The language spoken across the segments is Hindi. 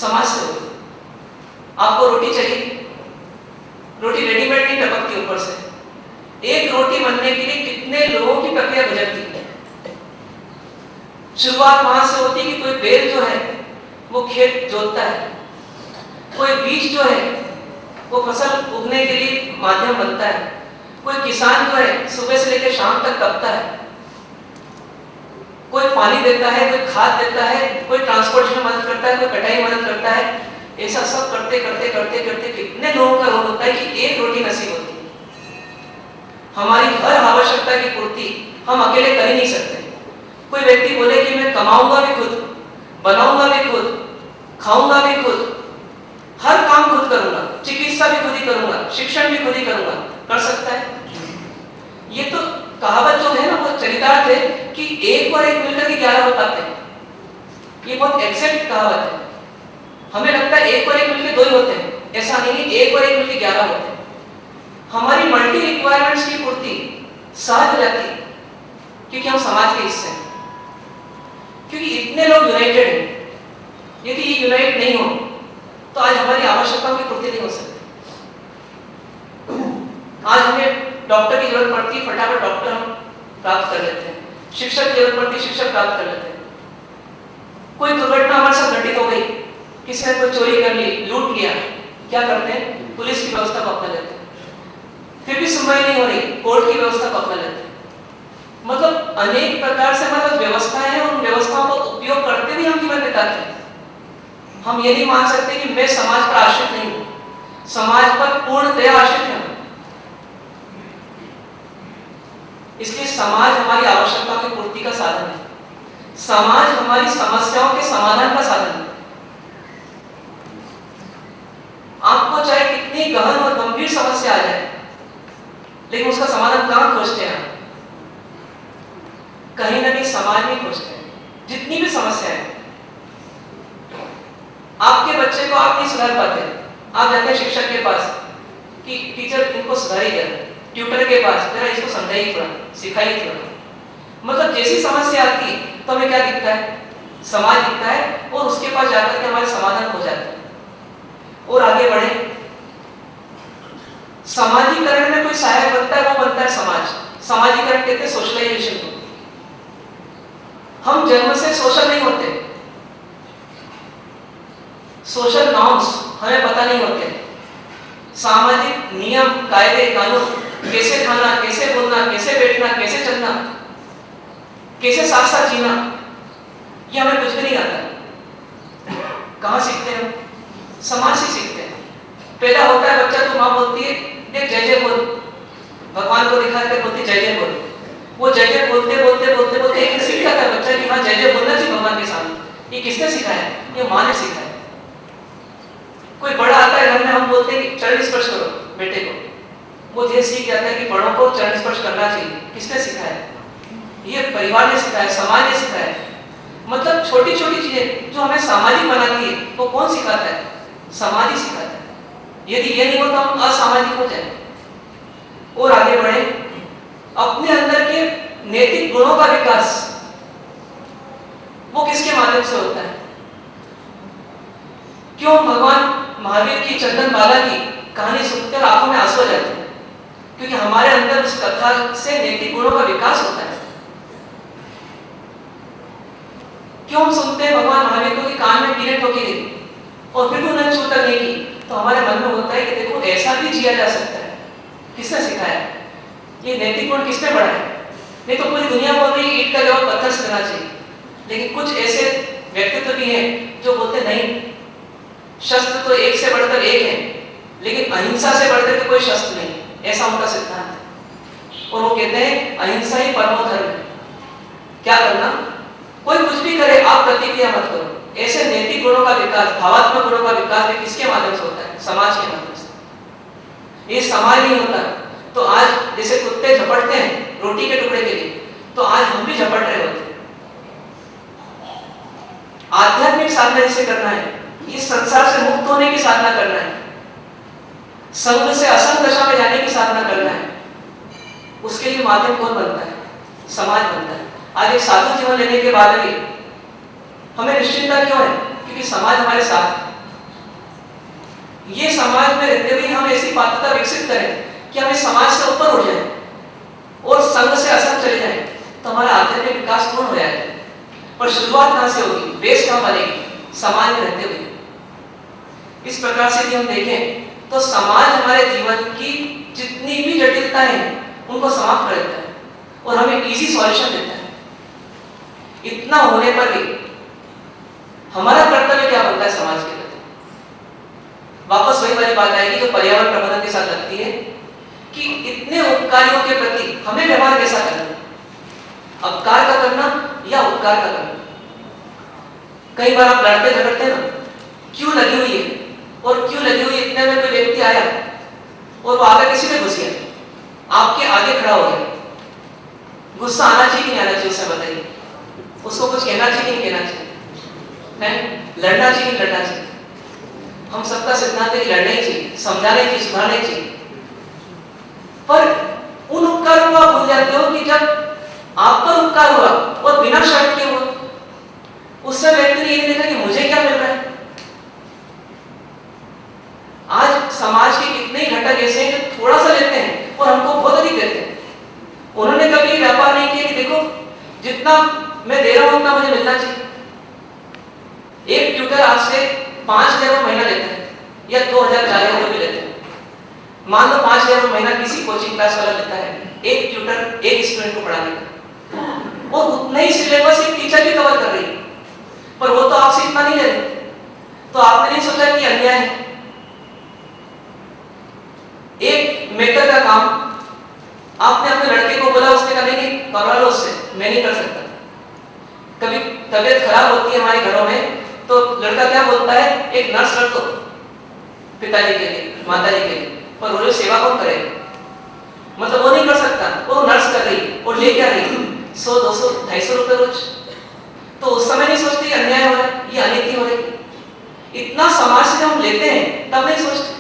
समाज से होती है। आपको रोटी चाहिए, रोटी रेडीमेड नहीं टपकती ऊपर से। एक रोटी बनने के लिए कितने लोगों की प्रक्रिया गुजरती है। शुरुआत वहां से होती है कि कोई बैल जो है वो खेत जोतता है, कोई बीज जो है वो फसल उगने के लिए माध्यम बनता है, कोई किसान जो है सुबह से लेकर शाम तक तपता है, कोई पानी देता है, कोई खाद देता है, कोई ट्रांसपोर्टेशन में मदद करता है, कोई कटाई मदद करता है। ऐसा सब करते करते करते करते कितने लोगों का रोल होता है कि एक रोटी नसीब होती है। हमारी हर आवश्यकता की पूर्ति हम अकेले कर ही नहीं सकते। कोई व्यक्ति बोले कि मैं कमाऊंगा भी खुद, बनाऊंगा भी खुद, खाऊंगा भी खुद, हर काम खुद करूंगा, चिकित्सा भी खुद ही करूंगा, शिक्षण भी खुद ही करूंगा, कर सकता है? ये तो कहावत जो है ना वो चरितार्थ है कि एक और एक मिलकर के 11 हो पाते हैं। ये बहुत एग्जैक्ट कहावत है। हमें लगता है एक और एक मिलकर 2 ही होते हैं, ऐसा नहीं है, एक और एक मिलकर 11 होते हैं। हमारी मल्टी रिक्वायरमेंट्स की पूर्ति सहज हो जाती है क्योंकि हम समाज के हिस्से हैं, क्योंकि इतने लोग यूनाइटेड हैं। यदि ये यूनाइट नहीं हो तो आज हमारी आवश्यकताओं की पूर्ति नहीं हो सकती। आज हमें डॉक्टर की जरूरत पड़ती है, फटाफट डॉक्टर हम प्राप्त कर लेते हैं, शिक्षक की जरूरत पड़ती है, शिक्षक प्राप्त कर लेते हैं। कोई दुर्घटना हमारे साथ घटित हो गई, किसी ने कोई चोरी कर ली, लूट लिया, क्या करते हैं? पुलिस की व्यवस्था को अपना लेते हैं। फिर भी सुनवाई नहीं हो रही, कोर्ट की व्यवस्था को अपना लेते हैं। मतलब अनेक प्रकार से मतलब व्यवस्थाएं हैं, उन व्यवस्थाओं का उपयोग करते हुए हम जीवन बिताते हैं। हम ये नहीं मान सकते कि मैं समाज पर आश्रित नहीं हूं, समाज पर पूर्णतया आश्रित है। इसलिए समाज हमारी आवश्यकताओं की पूर्ति का साधन है, समाज हमारी समस्याओं के समाधान का साधन है। आपको चाहे कितनी गहन और गंभीर समस्या आ जाए, लेकिन उसका समाधान कहां खोजते हैं? कहीं ना कहीं समाज में खोजते हैं। जितनी भी समस्या है, आपके बच्चे को आप नहीं सुधार पाते, आप जाते हैं शिक्षक के पास कि टीचर इनको सुधारिए, ट्यूटर के पास जरा इसको समझाइए, थोड़ा सिखाइए थोड़ा। मतलब जैसी समस्या आती है तो हमें क्या दिखता है? समाज दिखता है, और उसके पास जाकर के हमारे समाधान हो जाते हैं और आगे बढ़े। समाजीकरण में कोई सहायक बनता है, वो बनता है समाज। समाजीकरण कहते हैं सोशलाइजेशन को। हम जन्म से सोशल नहीं होते, सोशल नॉर्म्स हमें पता नहीं होते। सामाजिक नियम, कायदे, कानून, कैसे खाना, कैसे बोलना, कैसे बैठना, कैसे चलना, कैसे साथ साथ जीना, ये हमें कुछ भी नहीं आता। कहां सीखते हैं? समाज से सीखते हैं। पैदा होता है बच्चा तो माँ बोलती है देख जय जय बोल, भगवान को दिखा कर बोलती जय जय बोल। वो जय जय बोलते बोलते बोलते बोलते एक सीख जाता है बच्चा कि हाँ जय जय बोलना चाहिए भगवान के सामने। ये किसने सिखाया? ये माँ ने सिखाया। कोई बड़ा आता है घर में, हम बोलते हैं कि चरण स्पर्श करो बेटे को, वो धीरे सीख जाता है कि बड़ों को चरण स्पर्श करना चाहिए। किसने सिखाया? ये परिवार ने सिखाया, समाज ने सिखाया। मतलब छोटी छोटी चीजें जो हमें सामाजिक बनाती है वो कौन सिखाता है? समाज ही सिखाता है। यदि ये नहीं हो तो हम असामाजिक हो जाए। और आगे बढ़े, अपने अंदर के नैतिक गुणों का विकास वो किसके माध्यम से होता है? क्यों भगवान महावीर की चंदन बाला की कहानी सुनते और आंखों में आंसू आ जाते हैं? क्योंकि हमारे अंदर उस कथा से नैतिक गुणों का विकास होता है। क्यों हम सुनते हैं भगवान महावीर को कि कान में कीड़े ठोकी गई और फिर भी उन्हें छू तक नहीं की? तो हमारे मन में होता है कि देखो ऐसा भी जिया जा सकता है। किसने सिखाया? ये नैतिक गुण किसने बढ़ाया? नहीं तो पूरी दुनिया बोल रही ईंट का जवाब पत्थर से देना चाहिए, लेकिन कुछ ऐसे व्यक्तित्व भी हैं जो बोलते नहीं, शस्त्र तो एक से बढ़कर एक है, लेकिन अहिंसा से बढ़कर के कोई शस्त्र नहीं। ऐसा उनका सिद्धांत है। और वो कहते हैं अहिंसा ही परमो धर्म है। क्या करना? कोई कुछ भी करे, आप प्रतिक्रिया मत करो। ऐसे नैतिक गुणों का विकास, भावात्मक गुणों का विकास भी किसके माध्यम से होता है? समाज के माध्यम से। ये समाज नहीं होता तो आज जैसे कुत्ते झपटते हैं रोटी के टुकड़े के लिए, तो आज हम भी झपट रहे होते। आध्यात्मिक साधना इसे करना है, इस संसार से मुक्त होने की साधना करना है, संग से असंग दशा में जाने की साधना करना है। उसके लिए माध्यम कौन बनता है? समाज बनता है। आज एक साधु जीवन लेने के बाद भी हमें निश्चिंता क्यों है? क्योंकि समाज हमारे साथ है। ये समाज में रहते हुए हम ऐसी पात्रता विकसित करें कि हम इस समाज से ऊपर उठ जाए और संघ से असंग चले जाए, तो हमारा आध्यात्मिक विकास पूर्ण हो जाएगा। पर शुरुआत कहां से होगी, बेस कहां बनेगी, समाज में रहते हुए। इस प्रकार से यदि हम देखें तो समाज हमारे जीवन की जितनी भी जटिलताएं हैं उनको समाप्त कर देता है और हमें इजी सॉल्यूशन देता है। इतना होने पर भी हमारा कर्तव्य क्या बनता है समाज के प्रति? वापस वही वाली बात आएगी जो पर्यावरण प्रबंधन के साथ लगती है कि इतने उपकारियों के प्रति हमें व्यवहार कैसा करना, अपकार का करना या उपकार का करना। कई बार आप लड़ते झगड़ते ना, क्यों लगी हुई है और क्यों लगी हुई, इतने में कोई व्यक्ति आया और वो आकर किसी में घुस गया, आपके आगे खड़ा हो गया। गुस्सा आना चाहिए कि नहीं आना चाहिए, उससे बताइए। उसको कुछ कहना चाहिए कि नहीं कहना चाहिए, लड़ना चाहिए कि लड़ना चाहिए? हम सबका सिद्धांत है कि लड़ना ही चाहिए, समझाना चाहिए, सुधारना चाहिए। पर उन उपकारों को आप भूल जाते हो कि जब आप पर उपकार हुआ और बिना शर्त के हुआ, उससे व्यक्ति ने ये देखा कि मुझे क्या मिल रहा है। आज समाज के कितने घटक ऐसे हैं जो थोड़ा सा लेते हैं और हमको बहुत अधिक देते हैं। उन्होंने कभी व्यापार नहीं किया कि देखो जितना मैं दे रहा हूं उतना मुझे मिलना चाहिए। एक ट्यूटर आपसे 5,000 महीना लेता है या 2,000 4,000 भी लेते हैं। मान लो 5,000 महीना किसी कोचिंग क्लास वाला लेता है एक ट्यूटर एक स्टूडेंट को पढ़ाने का, और उतना ही सिलेबस एक टीचर भी कवर कर रही है, पर वो तो आपसे इतना नहीं ले रहे। तो आपने नहीं सोचा कि अन्याय है। एक मेकर का काम आपने अपने लड़के को बोला, उसने कहा नहीं करवा लो उससे, मैं नहीं कर सकता। कभी तबीयत खराब होती है हमारे घरों में तो लड़का क्या बोलता है, एक नर्स रख दो पिताजी के लिए, माताजी के लिए, पर वो जो सेवा कौन करेगा? मतलब वो नहीं कर सकता, वो नर्स कर रही और ले क्या रही 100 200 250 रुपए रोज। तो उस समय नहीं सोचते ये अन्याय हो रहा है, ये अनीति हो रही है। इतना समाज से हम लेते हैं तब नहीं सोचते।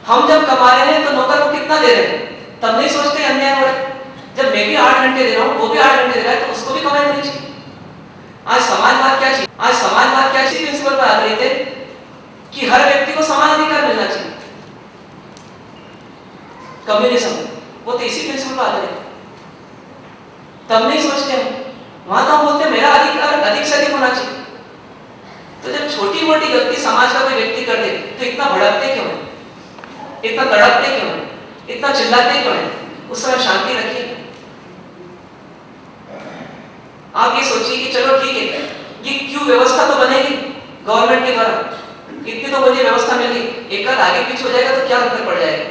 हम जब कमा रहे हैं तो नौकर को कितना दे रहे हैं तब नहीं सोचते अन्याय हो रहा है। जब मैं भी 8 घंटे दे रहा हूँ, वो भी 8 घंटे दे रहा है, तो उसको भी कमाई होनी चाहिए। आज समाजवाद क्या चाहिए? आज समाजवाद क्या चाहिए? प्रिंसिपल पर आधारित है कि हर व्यक्ति को समान अधिकार मिलना चाहिए। कम्युनिज्म वो तो इसी प्रिंसिपल पर आधारित है। तब नहीं सोचते हम, वहां तो हम बोलते हैं मेरा अधिकार अधिक से अधिक होना चाहिए। तो जब छोटी मोटी गलती समाज का कोई व्यक्ति कर दे तो इतना भड़कते क्यों है, इतना तड़पते क्यों है, इतना चिल्लाते क्यों है? उस समय शांति रखिए। आप ये सोचिए कि चलो ठीक है, ये क्यों व्यवस्था तो बनेगी गवर्नमेंट के द्वारा, इतनी तो मुझे व्यवस्था मिल गई, एक आध आगे पीछे हो जाएगा तो क्या अंतर पड़ जाएगा?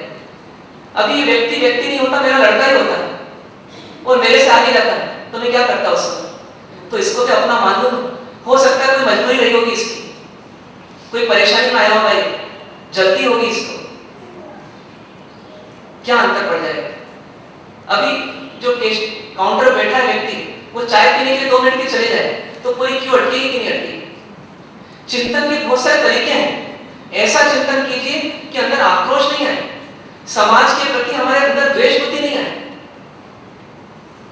अभी व्यक्ति नहीं होता, मेरा लड़का ही होता है और मेरे से आगे जाता है, तो मैं क्या करता उस समय? तो इसको तो अपना मान लूं। हो सकता है कोई मजबूरी रही होगी इसकी, कोई परेशानी में आया होगा, जल्दी होगी इसको, क्या अंतर पड़ जाएगा? अभी जो काउंटर बैठा है व्यक्ति, वो चाय पीने के लिए 2 मिनट के चले जाए तो पूरी क्यों अटकेगी कि नहीं अटकेगी? चिंतन के बहुत सारे तरीके हैं। ऐसा चिंतन कीजिए कि अंदर आक्रोश नहीं आए, समाज के प्रति हमारे अंदर द्वेष बुद्धि नहीं आए।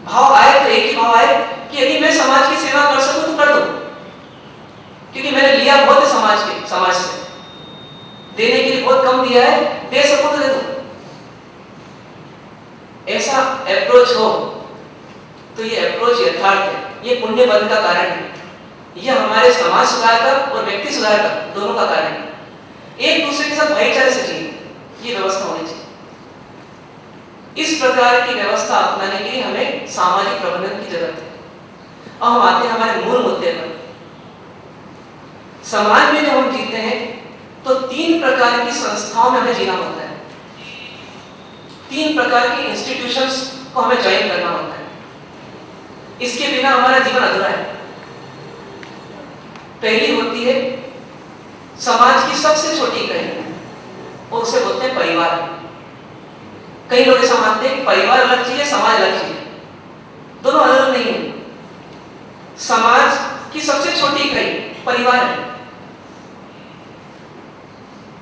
भाव आए तो एक ही भाव आए कि यदि मैं समाज की सेवा कर सकूं तो कर दूं, क्योंकि मैंने लिया बहुत है समाज से देने के लिए बहुत कम दिया है, दे सकूं तो दे दूं। ऐसा अप्रोच हो तो ये अप्रोच यथार्थ है, ये पुण्य बल का कारण है, ये हमारे समाज सुधार का और व्यक्ति सुधार का दोनों का कारण है। एक दूसरे के साथ भाईचारे से जिए, ये व्यवस्था होनी चाहिए। इस प्रकार की व्यवस्था अपनाने के लिए हमें सामाजिक प्रबंधन की जरूरत है। अब हम आते हैं हमारे मूल मुद्दे पर। समाज में जब हम जीते हैं तो 3 प्रकार की संस्थाओं में हमें जीना होता है, 3 प्रकार की इंस्टीट्यूशंस को हमें ज्वाइन करना होता है। इसके बिना हमारा जीवन अधूरा है। पहली होती है समाज की सबसे छोटी इकाई, और उसे बोलते हैं परिवार। कई लोग ऐसा मानते हैं कि परिवार अलग चीज है, समाज अलग चीज है, दोनों अलग अलग नहीं है। समाज की सबसे छोटी इकाई परिवार है।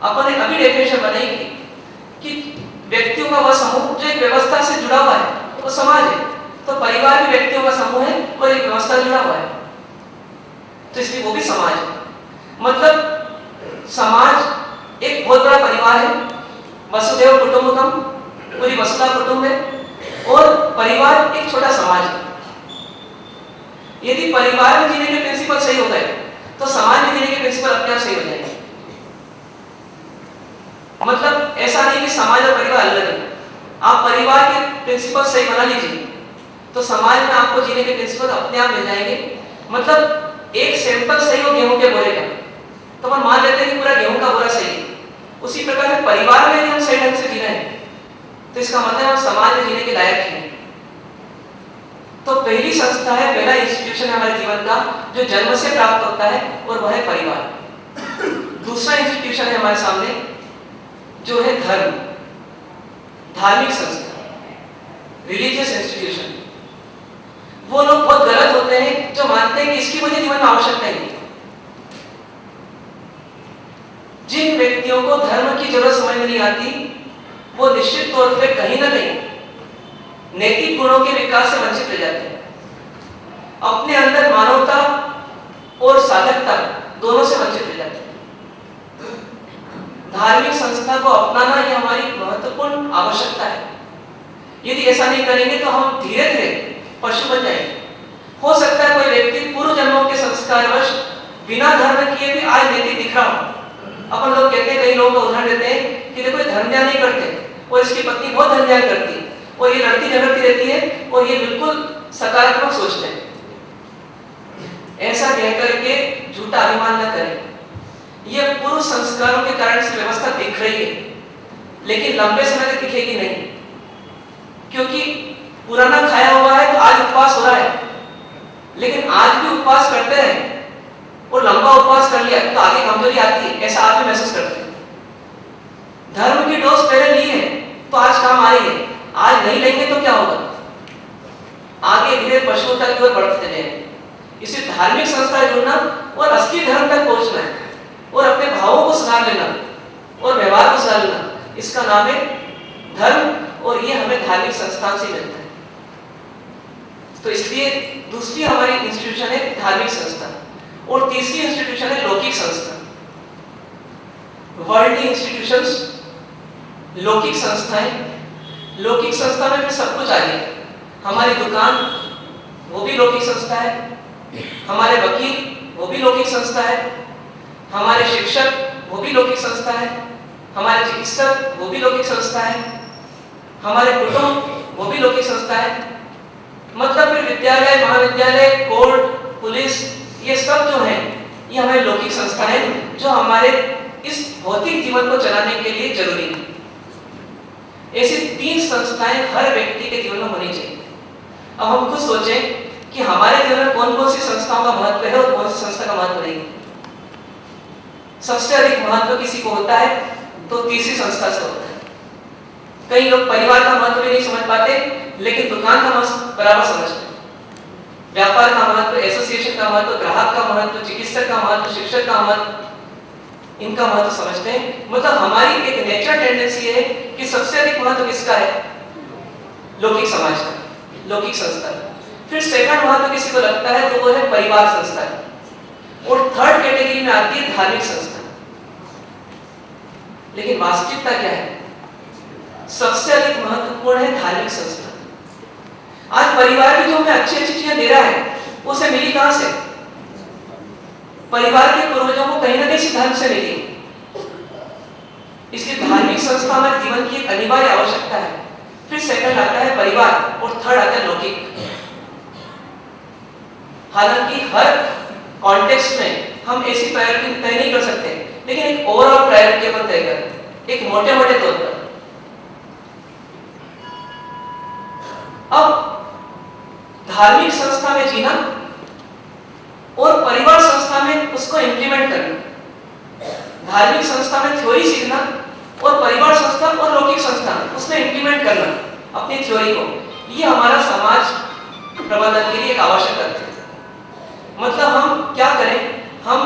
अपन ने अभी डेफिनेशन बनाई कि व्यक्तियों का वह समूह जो एक व्यवस्था से जुड़ा हुआ है वो समाज है। तो परिवार भी व्यक्तियों का समूह है और एक व्यवस्था जुड़ा हुआ है, तो इसलिए वो भी समाज है। मतलब समाज एक बहुत बड़ा परिवार है, वसुधैव कुटुंबकम, पूरी वसुधा कुटुंब है, और परिवार एक छोटा समाज है। यदि परिवार में जीने के प्रिंसिपल सही हो गए तो समाज में जीने के प्रिंसिपल अपने आप सही हो जाएंगे। मतलब ऐसा नहीं कि समाज और परिवार अलग है। आप परिवार के प्रिंसिपल सही बना लीजिए तो समाज में आपको जीने के प्रिंसिपल अपने आप मिल जाएंगे। मतलब एक सैंपल सही हो गेहूं के बोरे का तो हम मान लेते हैं कि पूरा गेहूं का बोरा सही है। उसी प्रकार से परिवार में यदि हम सही ढंग से जी रहे हैं तो इसका मतलब हम समाज में जीने के लायक हैं। तो पहली संस्था है, पहला इंस्टीट्यूशन है हमारे जीवन का जो जन्म से प्राप्त होता है, और वह है परिवार। दूसरा इंस्टीट्यूशन है हमारे सामने जो है धर्म, धार्मिक संस्था, रिलीजियस इंस्टीट्यूशन। वो लोग बहुत गलत होते हैं जो मानते हैं कि इसकी मुझे जीवन में आवश्यकता ही नहीं। जिन व्यक्तियों को धर्म की जरूरत समझ में नहीं आती वो निश्चित तौर पे कहीं ना कहीं नैतिक गुणों के विकास से वंचित रह जाते हैं। अपने अंदर मानवता और साधकता दोनों से वंचित रह जाते हैं। धार्मिक संस्था को अपनाना यह हमारी महत्वपूर्ण आवश्यकता है। यदि ऐसा नहीं करेंगे तो हम धीरे धीरे पशु बन जाएंगे। हो सकता है कोई व्यक्ति पूर्व जन्मों के संस्कारवश बिना धर्म किए भी आज नैतिक दिख रहा हो। अपन लोग कहते हैं, कई लोगों का उदाहरण देते हैं कि देखो ये धर्म ध्यान नहीं करते और इसकी पत्नी बहुत धर्म ध्यान करती है और ये लड़ती झगड़ती रहती है और ये बिल्कुल सकारात्मक सोचते हैं। ऐसा कह करके झूठा अभिमान न करें। ये पूर्व संस्कारों के कारण से व्यवस्था दिख रही है लेकिन लंबे समय तक दिखेगी नहीं, क्योंकि पुराना खाया हुआ है तो आज उपवास हो रहा है, लेकिन आज भी उपवास करते हैं और लंबा उपवास कर लिया तो आगे कमजोरी आती है, ऐसा आप भी महसूस करते हैं। धर्म की डोज पहले ली है तो आज काम आ रही है, आज नहीं लेंगे तो क्या होगा? आगे धीरे पशुता की ओर बढ़ते चले। इसे धार्मिक संस्था जुड़ना और असली धर्म तक पहुंचना है और अपने भावों को सुधार लेना और व्यवहार को सुधार लेना, इसका नाम है धर्म, और ये हमें धार्मिक संस्थान से मिलता है। तो इसलिए दूसरी हमारी इंस्टीट्यूशन है धार्मिक संस्था, और तीसरी इंस्टीट्यूशन है लौकिक संस्था, वर्ल्डली इंस्टीट्यूशंस, लौकिक संस्थाएं। लौकिक संस्था में भी सब कुछ आ गया। हमारी दुकान वो भी लौकिक संस्था है, हमारे वकील वो भी लौकिक संस्था है, हमारे शिक्षक वो भी लौकिक संस्था है, हमारे चिकित्सक वो भी लौकिक संस्था है, हमारे कुटुंब वो भी लौकिक संस्था है। मतलब फिर विद्यालय, महाविद्यालय, कोर्ट, पुलिस, ये सब जो है ये हमारी लौकिक संस्था है जो हमारे इस भौतिक जीवन को चलाने के लिए जरूरी है। ऐसी तीन संस्थाएं हर व्यक्ति के जीवन में होनी चाहिए। अब हम खुद सोचें कि हमारे जीवन में कौन कौन सी संस्थाओं का महत्व है और कौन सी संस्था का महत्व नहीं। सबसे अधिक महत्व किसी को होता है तो तीसरी संस्था से होता है। कई लोग परिवार का महत्व भी नहीं समझ पाते लेकिन दुकान का महत्व बराबर समझते हैं। व्यापार का महत्व, एसोसिएशन का महत्व, ग्राहक का महत्व, चिकित्सक का महत्व, शिक्षक का महत्व, इनका महत्व समझते हैं। मतलब हमारी एक नेचर टेंडेंसी है कि सबसे अधिक महत्व किसका है? लौकिक समाज का, लौकिक संस्था। फिर सेकंड महत्व किसी को लगता है तो वो है परिवार संस्था, और थर्ड कैटेगरी में आती है धार्मिक संस्था। लेकिन वास्तविकता क्या है? सबसे अधिक महत्वपूर्ण है धार्मिक संस्था। आज परिवार भी जो हमें अच्छी अच्छी चीजें दे रहा है उसे मिली कहां से? परिवार के पूर्वजों को कहीं ना कहीं धर्म से मिली। इसलिए धार्मिक संस्था हमारे जीवन की एक अनिवार्य आवश्यकता है। फिर सेकंड आता है परिवार और थर्ड आता है लौकिक। हालांकि हर कॉन्टेक्स्ट में हम ऐसी प्रायोरिटी तय नहीं कर सकते, लेकिन एक ओवरऑल प्रायोरिटी अपन तय करें, एक मोटे मोटे तौर पर। अब धार्मिक संस्था में जीना और परिवार संस्था में उसको इंप्लीमेंट करना, धार्मिक संस्था में थ्योरी सीखना और परिवार संस्था और लौकिक संस्था उसमें इंप्लीमेंट करना अपनी थ्योरी को, ये हमारा समाज प्रबंधन के लिए एक आवश्यक है। मतलब हम क्या करें? हम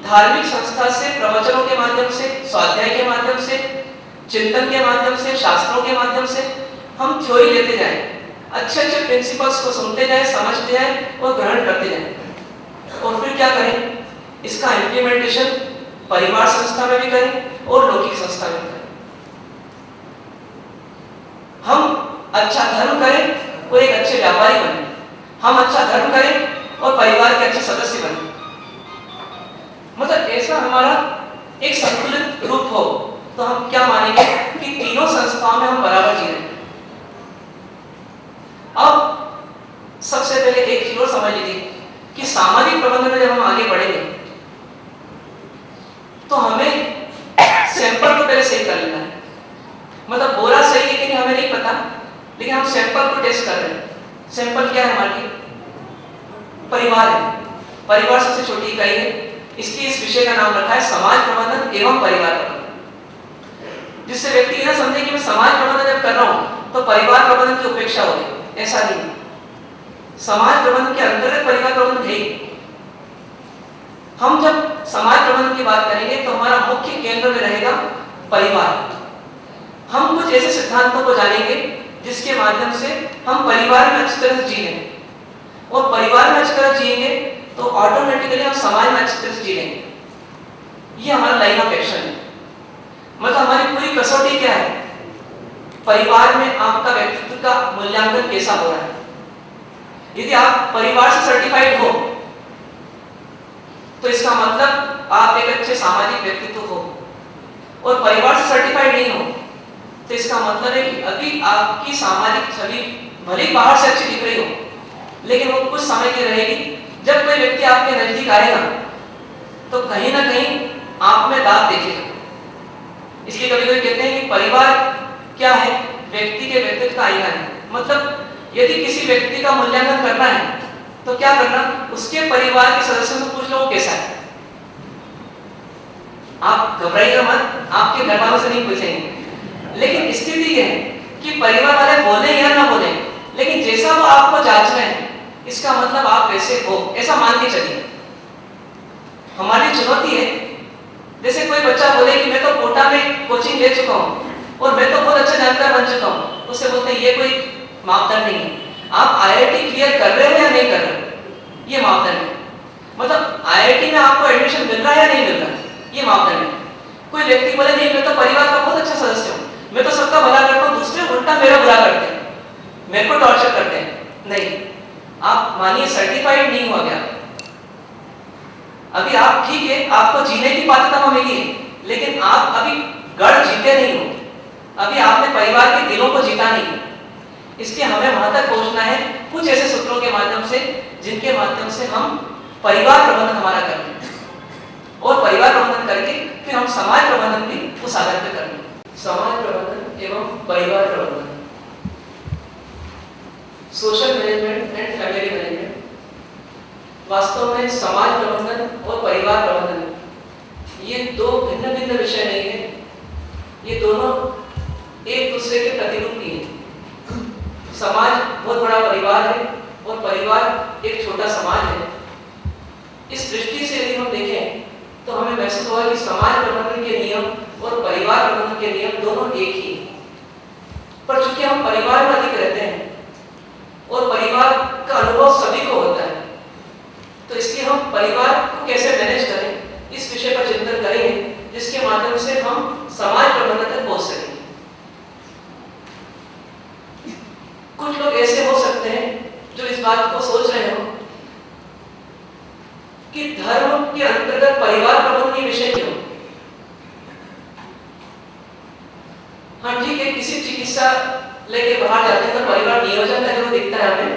धार्मिक संस्था से प्रवचनों के माध्यम से, स्वाध्याय के माध्यम से, चिंतन के माध्यम से, शास्त्रों के माध्यम से हम थ्योरी लेते जाएं, अच्छे अच्छे प्रिंसिपल्स को सुनते जाएं, समझते जाएं और ग्रहण करते जाएं। और फिर क्या करें? इसका इम्प्लीमेंटेशन परिवार संस्था में भी करें और लौकिक संस्था में करें। हम अच्छा धर्म करें और एक अच्छे व्यापारी बने, हम अच्छा धर्म करें और परिवार के अच्छे सदस्य बने। मतलब ऐसा हमारा एक संतुलित रूप हो तो हम क्या मानेंगे कि तीनों संस्थाओं में हम बराबर जी रहे हैं। अब सबसे पहले एक चीज और समझ लीजिए कि सामाजिक प्रबंधन में जब हम आगे बढ़ेंगे तो हमें सैंपल को पहले सही कर लेना है। मतलब बोरा सही है कि नहीं हमें नहीं पता, लेकिन हम सैंपल को टेस्ट कर रहे हैं। सैंपल क्या है हमारी? परिवार है। परिवार सबसे छोटी इकाई है, इसलिए इस विषय का नाम रखा है समाज प्रबंधन एवं परिवार प्रबंधन। जिससे व्यक्ति यह समझे कि मैं समाज प्रबंधन जब कर रहा हूं तो परिवार प्रबंधन की उपेक्षा होगी, ऐसा नहीं। समाज प्रबंधन के अंतर्गत परिवार प्रबंधन है। हम जब समाज प्रबंधन की बात करेंगे तो हमारा मुख्य केंद्र में रहेगा परिवार। हम कुछ ऐसे सिद्धांतों को जानेंगे जिसके माध्यम से हम परिवार में अच्छी तरह से जिएंगे, और परिवार में अच्छी तरह जिएंगे तो ऑटोमेटिकली हम समाज में अच्छी तरह से जिएंगे। ये हमारा लाइन ऑफ एक्शन है। मतलब हमारी पूरी कसौटी क्या है? परिवार में आपका व्यक्तित्व का मूल्यांकन कैसा हो रहा है। यदि आप परिवार से सर्टिफाइड हो तो इसका मतलब आप एक अच्छे सामाजिक व्यक्तित्व हो, और परिवार से सर्टिफाइड नहीं हो तो इसका मतलब है कि अभी आपकी सामाजिक छवि भले बाहर से अच्छी दिख रही हो, लेकिन वो कुछ समय की रहेगी। जब कोई व्यक्ति आपके नजदीक आएगा तो कहीं ना कहीं आप में दाग देखेगा। इसलिए कभी कभी कहते हैं कि परिवार क्या है? व्यक्ति के व्यक्तित्व का आईना है। मतलब यदि किसी व्यक्ति का मूल्यांकन करना है तो क्या करना? उसके परिवार के सदस्यों से पूछ लो वो कैसा है। आप घबराइएगा मत, आपके घर वालों से नहीं पूछेंगे, लेकिन स्थिति यह है कि परिवार वाले बोले या ना बोले, लेकिन जैसा वो आपको जांच रहे हैं इसका मतलब आप कैसे हो, ऐसा मान के चलिए। हमारी चुनौती है, जैसे कोई बच्चा बोले कि मैं तो कोटा में कोचिंग ले चुका हूं और मैं तो बहुत अच्छा जानकार बन चुका हूं, उससे बोलते हैं ये कोई मापदंड नहीं है। आप आईआईटी क्लियर कर रहे हो या नहीं कर रहे हो, ये मापदंड है। मतलब आईआईटी में आपको एडमिशन मिल रहा है या नहीं मिल रहा, ये मापदंड है। कोई व्यक्ति बोले नहीं मैं तो परिवार का बहुत अच्छा सदस्य हूं, मैं तो सबका भला करता हूं, दूसरे उल्टा मेरा बुरा करते हैं, मेरे को टॉर्चर करते हैं। नहीं, आप मानिए सर्टिफाइड नहीं हुआ गया। अभी आप ठीक है, आपको जीने की पात्रता मिली है, लेकिन आप अभी गढ़ जीते नहीं हो, अभी आपने परिवार के दिलों को जीता नहीं है। इसलिए हमें वहां तक पहुंचना है कुछ ऐसे सूत्रों के माध्यम से जिनके माध्यम से हम परिवार प्रबंधन हमारा कर लें, और परिवार प्रबंधन करके फिर हम समाज प्रबंधन भी उस आधार पर कर लें। समाज प्रबंधन एवं परिवार प्रबंधन, social management and family management. वास्तव में समाज प्रबंधन और परिवार प्रबंधन ये दो भिन्न भिन्न विषय नहीं है, ये दोनों एक दूसरे के प्रतिरूपी हैं। समाज बहुत बड़ा परिवार है और परिवार एक छोटा समाज है। इस दृष्टि से यदि हम देखें तो हमें महसूस होगा कि समाज प्रबंधन के नियम और परिवार प्रबंधन के नियम दोनों एक ही हैं। पर चूंकि हम परिवार में अधिक रहते हैं और परिवार का अनुभव सभी को होता है, तो इसलिए हम परिवार को कैसे मैनेज करें इस विषय पर चिंतन करेंगे, जिसके माध्यम से हम समाज प्रबंधन तक पहुंच सकेंगे। कुछ लोग ऐसे हो सकते हैं जो इस बात को सोच रहे हो कि धर्म के अंतर्गत परिवार प्रबंधन के विषय क्यों? हाँ ठीक है, किसी चिकित्सा लेके बाहर जाते हैं तो परिवार नियोजन का जरूर दिखता है हमें,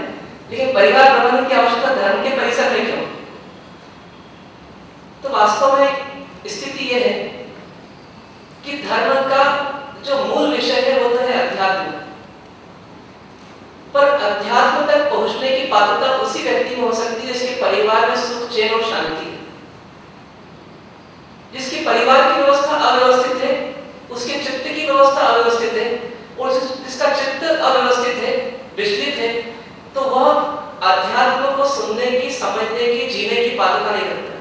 लेकिन परिवार प्रबंधन की आवश्यकता धर्म के परिसर में क्यों? तो वास्तव में स्थिति यह है कि धर्म का जो मूल विषय है वो तो है अध्यात्म, पर अध्यात्म तक पहुंचने की पात्रता उसी व्यक्ति में हो सकती है जिसके परिवार में सुख, चैन और शांति है। जिसके परिवार की व्यवस्था अव्यवस्थित है, उसके चित्त की व्यवस्था अव्यवस्थित है, और जिसका चित्त अव्यवस्थित है, विचलित है, तो वह अध्यात्म को सुनने की, समझने की, जीने की पात्रता नहीं रखता।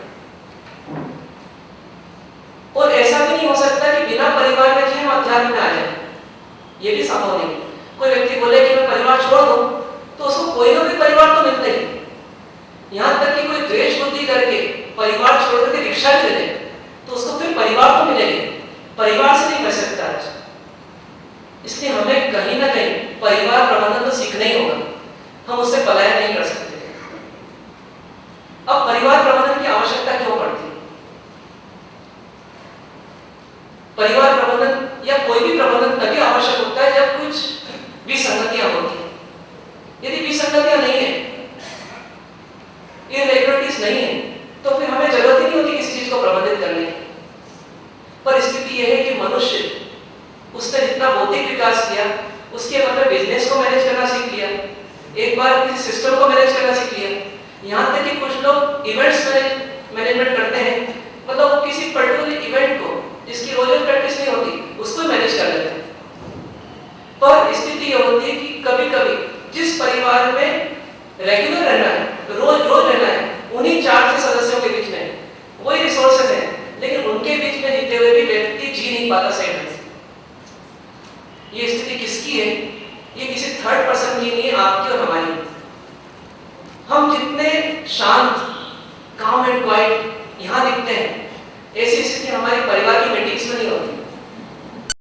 और ऐसा भी नहीं हो सकता कि बिना परिवार में जिए हम अध्यात्म में आ जाए, ये भी संभव नहीं। कोई व्यक्ति बोले कि मैं परिवार छोड़ दूं, तो उसको कोई ना कोई परिवार तो मिलता ही। यहां तक कि कोई द्वेष बुद्धि करके परिवार छोड़ करके रिक्शा भी दे दे तो उसको परिवार तो मिलेंगे, परिवार से नहीं बच सकता आज। इसलिए हमें कहीं ना कहीं परिवार प्रबंधन तो सीखना ही होगा, हम उससे पलायन नहीं कर सकते। अब परिवार प्रबंधन की आवश्यकता क्यों पड़ती है? परिवार प्रबंधन या कोई भी प्रबंधन तभी आवश्यक होता है जब कुछ विसंगतियां होती हैं। यदि विसंगतियां नहीं है, इरेगुलरिटीज नहीं है, तो फिर हमें जरूरत ही नहीं होती किसी चीज को प्रबंधित करने की। पर स्थिति यह है कि मनुष्य उसने जितना बौद्धिक विकास किया, उसके मतलब बिजनेस को मैनेज करना सीख लिया, एक बार किसी सिस्टम को मैनेज करना सीख लिया। यहाँ तक कि कुछ लोग इवेंट्स मैनेजमेंट करते हैं, मतलब वो किसी पर्टिकुलर इवेंट को जिसकी रोज प्रैक्टिस नहीं होती उसको मैनेज कर लेते हैं। पर स्थिति यह होती है कि कभी कभी जिस परिवार में रेगुलर रहना है, रोज रोज रहना है, उन्हीं 4 सदस्यों के बीच में वही रिसोर्सेज हैं, लेकिन उनके बीच में जीते हुए भी व्यक्ति जी नहीं पाता सही ढंग से। ये स्थिति किसकी है? ये किसी थर्ड पर्सन की नहीं है, आपकी और हमारी। हम जितने शांत, काम एंड क्वाइट